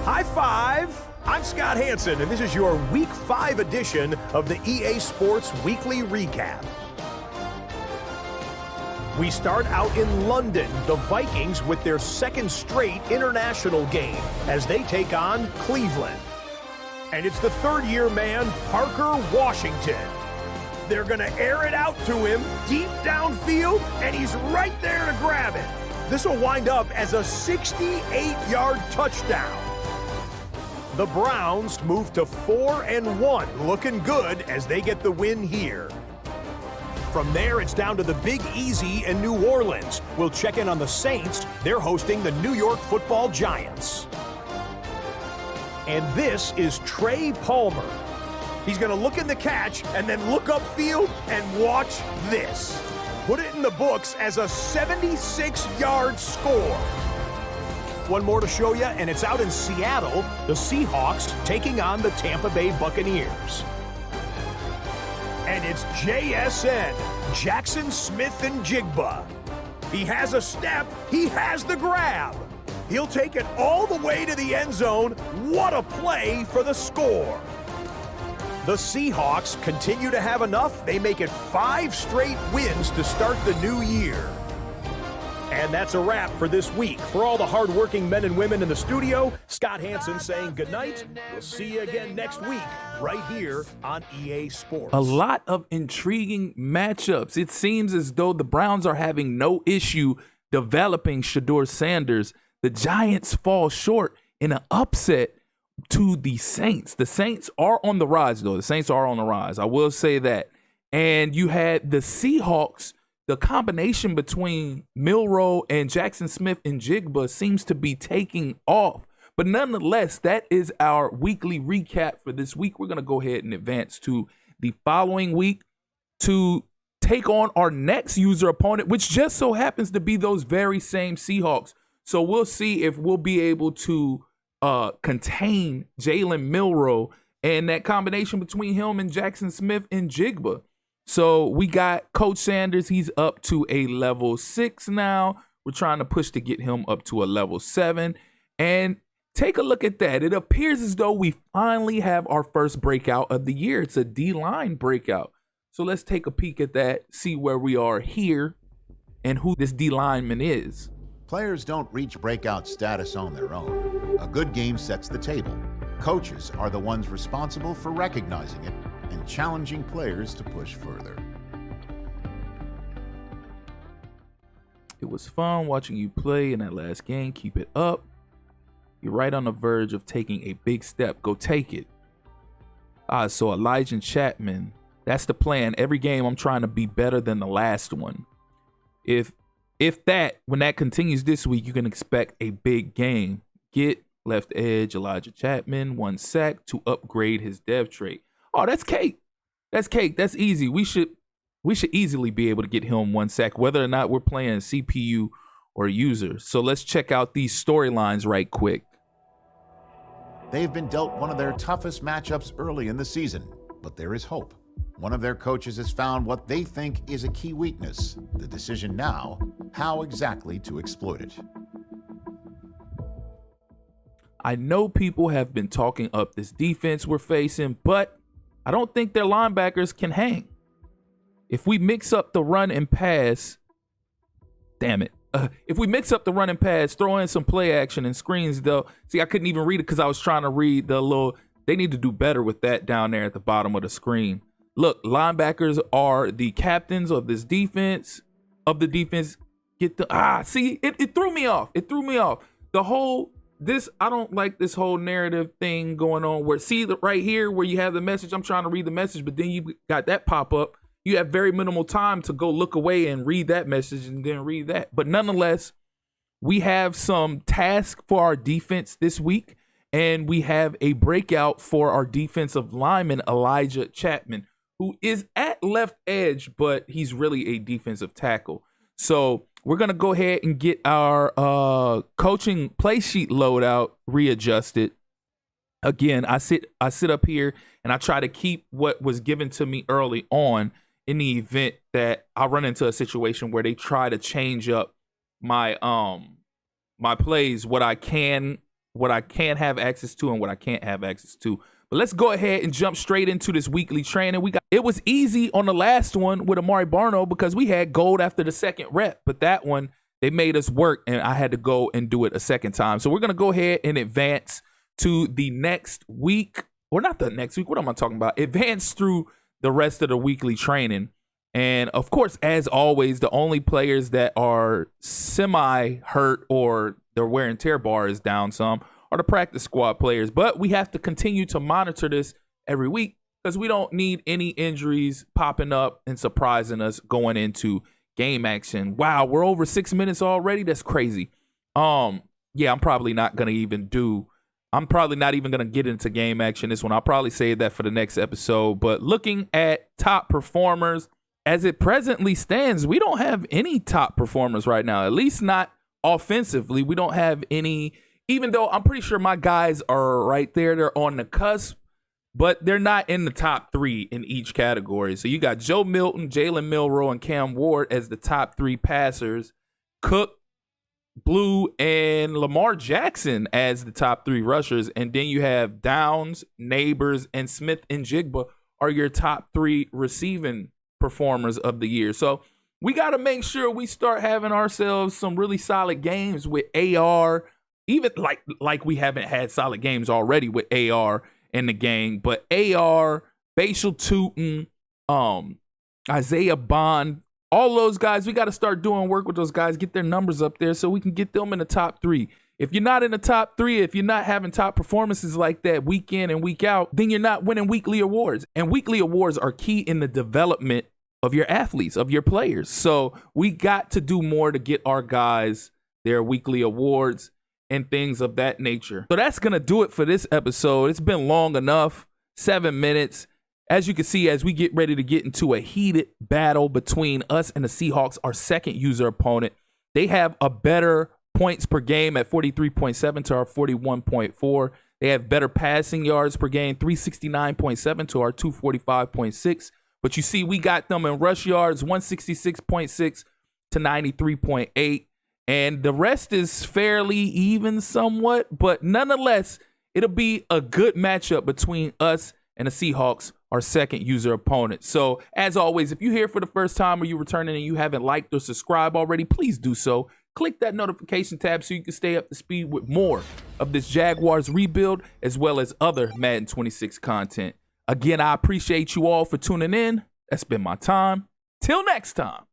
High five! I'm Scott Hansen, and this is your Week 5 edition of the EA Sports Weekly Recap. We start out in London, the Vikings with their second straight international game as they take on Cleveland. And it's the third-year man, Parker Washington. They're going to air it out to him deep downfield, and he's right there to grab it. This will wind up as a 68-yard touchdown. The Browns move to 4-1, looking good as they get the win here. From there, it's down to the Big Easy in New Orleans. We'll check in on the Saints. They're hosting the New York Football Giants. And this is Trey Palmer. He's going to look in the catch and then look upfield and watch this. Put it in the books as a 76-yard score. One more to show you, and it's out in Seattle, the Seahawks taking on the Tampa Bay Buccaneers. And it's JSN, Jackson Smith and Jigba. He has a step, he has the grab. He'll take it all the way to the end zone. What a play for the score. The Seahawks continue to have enough. They make it 5 straight wins to start the new year. And that's a wrap for this week. For all the hardworking men and women in the studio, Scott Hansen saying goodnight. We'll see you again next week right here on EA Sports. A lot of intriguing matchups. It seems as though the Browns are having no issue developing Shedeur Sanders. The Giants fall short in an upset to the Saints. The Saints are on the rise, though. The Saints are on the rise. I will say that. And you had the Seahawks. The combination between Milroe and Jackson Smith and Jigba seems to be taking off. But nonetheless, that is our weekly recap for this week. We're going to go ahead and advance to the following week to take on our next user opponent, which just so happens to be those very same Seahawks. So we'll see if we'll be able to contain Jalen Milroe and that combination between him and Jackson Smith and Jigba. So we got Coach Sanders. He's up to a level 6 now. We're trying to push to get him up to a level 7. And take a look at that. It appears as though we finally have our first breakout of the year. It's a D-line breakout. So let's take a peek at that, see where we are here and who this D-lineman is. Players don't reach breakout status on their own. A good game sets the table. Coaches are the ones responsible for recognizing it and challenging players to push further. It was fun watching you play in that last game. Keep it up. You're right on the verge of taking a big step. Go take it. So Elijah Chapman, that's the plan. Every game I'm trying to be better than the last one. When that continues this week, you can expect a big game. Get left edge Elijah Chapman 1 sack to upgrade his dev trait. Oh, that's cake. That's cake. That's easy. We should easily be able to get him 1 sack, whether or not we're playing CPU or user. So let's check out these storylines right quick. They've been dealt one of their toughest matchups early in the season, but there is hope. One of their coaches has found what they think is a key weakness. The decision now, how exactly to exploit it. I know people have been talking up this defense we're facing, but I don't think their linebackers can hang. If we mix up the run and pass, if we mix up the run and pass, throw in some play action and screens, though. See, I couldn't even read it because I was trying to read the little. They need to do better with that down there at the bottom of the screen. Look, linebackers are the captains of this defense. Get the see, it threw me off. It threw me off. I don't like this whole narrative thing going on where, see right here where you have the message, I'm trying to read the message, but then you got that pop up. You have very minimal time to go look away and read that message and then read that. But nonetheless, we have some tasks for our defense this week, and we have a breakout for our defensive lineman, Elijah Chapman, who is at left edge, but he's really a defensive tackle. So we're going to go ahead and get our coaching play sheet loadout readjusted. Again, I sit up here and I try to keep what was given to me early on in the event that I run into a situation where they try to change up my my plays, what I can what I can have access to and what I can't have access to. But let's go ahead and jump straight into this weekly training. It was easy on the last one with Amari Barno because we had gold after the second rep, but that one, they made us work and I had to go and do it a second time. So we're going to go ahead and advance to the next week, or not the next week. What am I talking about? Advance through the rest of the weekly training. And of course, as always, the only players that are semi-hurt or their wear and tear bar is down some are the practice squad players. But we have to continue to monitor this every week because we don't need any injuries popping up and surprising us going into game action. Wow, we're over 6 minutes already. That's crazy. Yeah, I'm probably not even gonna get into game action this one. I'll probably save that for the next episode. But looking at top performers, as it presently stands, we don't have any top performers right now, at least not offensively. We don't have any, even though I'm pretty sure my guys are right there. They're on the cusp, but they're not in the top 3 in each category. So you got Joe Milton, Jalen Milroe, and Cam Ward as the top 3 passers. Cook, Blue, and Lamar Jackson as the top 3 rushers. And then you have Downs, Neighbors, and Smith and Jigba are your top 3 receiving performers of the year. So we got to make sure we start having ourselves some really solid games with AR, even like we haven't had solid games already with AR in the game, but AR, Bashal Tootin, Isaiah Bond, all those guys, we got to start doing work with those guys, get their numbers up there so we can get them in the top 3. If you're not in the top 3, if you're not having top performances like that week in and week out, then you're not winning weekly awards. And weekly awards are key in the development of your athletes, of your players. So we got to do more to get our guys their weekly awards and things of that nature. So that's going to do it for this episode. It's been long enough, 7 minutes. As you can see, as we get ready to get into a heated battle between us and the Seahawks, our second user opponent, they have a better points per game at 43.7 to our 41.4. They have better passing yards per game, 369.7 to our 245.6. But you see, we got them in rush yards, 166.6 to 93.8. And the rest is fairly even somewhat. But nonetheless, it'll be a good matchup between us and the Seahawks, our second user opponent. So as always, if you're here for the first time or you're returning and you haven't liked or subscribed already, please do so. Click that notification tab so you can stay up to speed with more of this Jaguars rebuild as well as other Madden 26 content. Again, I appreciate you all for tuning in. That's been my time. Till next time.